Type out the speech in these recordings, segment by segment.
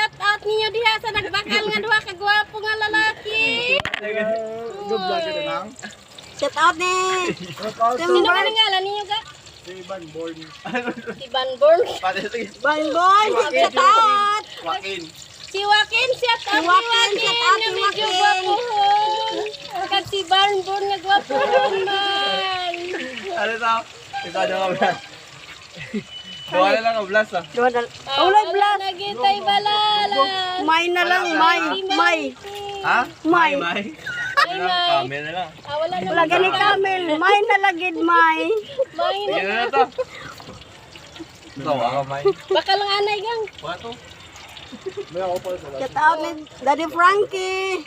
shout out ninyo diha sa nagbakal nga duha ka gwapo nga lalaki. Shout out ni. Sino ka ngalan ninyo ga? Si Van Born. Si Banborn. Banboy, shout out. Joaquin. Si Joaquin, shout out Si Joaquin, si shout out Joaquin. si Medyo Joaquin. gwapo ho. Kag si Banborn nga gwapo man. Ano ito? Ito na ka blast. Duwa na lang ka blast ah. Ulay blast. Nagitay balala. May na lang, may. Ha? May. May. May. Kami na lang. Wala na. Wala gani Camel, may nalagid may. May Sige na. na to. Ito, ako may. Baka lang anay gang. Bato. Shout out ni Daddy Frankie.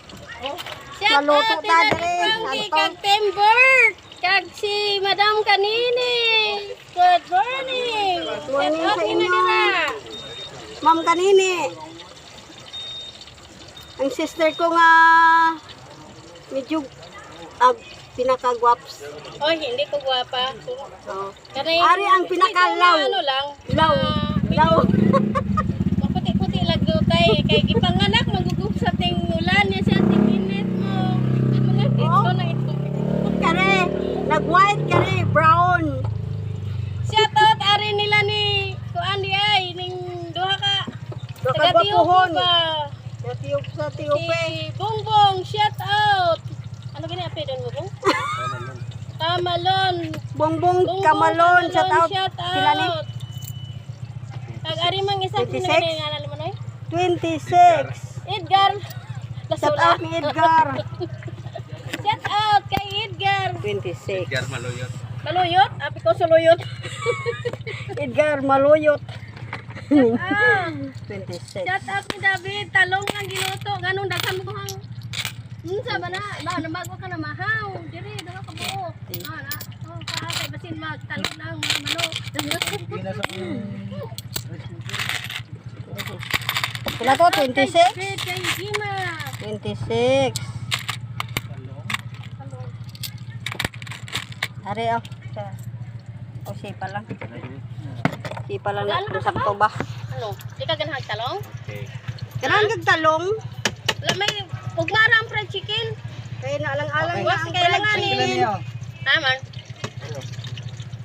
Shout Naluto out ta ni diri. Frankie Ano to? kag Timbert. Kag si Madam Kanini. Good morning. Shout morning out sa ina inyo. nila. Ma'am kanini. Ang sister ko nga medyo pinakagwaps. Oy, hindi ko gwapa. Oh. Kanay, Ari ang pinakalaw. Ano lang. Law. Law. Maputi-puti lang tay. Kay ipanganak magugub sa ting ulan niya sa ting init mo. Mga ito na ito. Kare, nag-white kare, brown. Shout out ari nila ni kuan di ay ning duha ka Nakagwapuhon. ba? Natiyok sa tiyupe. Si Bongbong, shout out. Ano gani api doon mo bong? Kamalon. Bongbong Bongbong Kamalon, shout out. shout Sila ni out. Kag ari mang isa 26? ngalan mo noy? 26. Edgar. Shout out ni Edgar. Shout out kay Edgar. 26. Edgar Maluyot. Maluyot, api ko suluyot. Edgar Maluyot. Ah, 26. shout out ni David, talong ang giluto, ganong daghan mo hang. Unsa ba na? Ba bago ka na mahaw. Diri daw ka buo. Na. Oh, kay basin magtalon lang mga manok. Pila to? 26? Kay Gima. 26. Ari oh. O sipa lang. Sipa lang na kung sakto ba. Ano? Di ka ganahag talong? Okay. Kanang gagtalong. La may ugmarang fried chicken. Kaya na alang-alang Okay. na ang Kaya lang fried ani. chicken. Aman.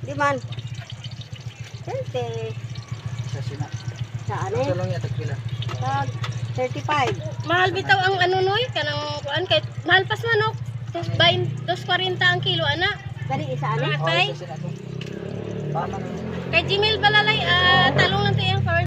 Di man. Sente. Saan eh? Tag 35. Mahal bitaw ang ano noy kanang kuan kay mahal pas manok. 2.40 ang kilo ana. Kani isa ano? Matay. Kay Jimil Balalay, talong lang tayo for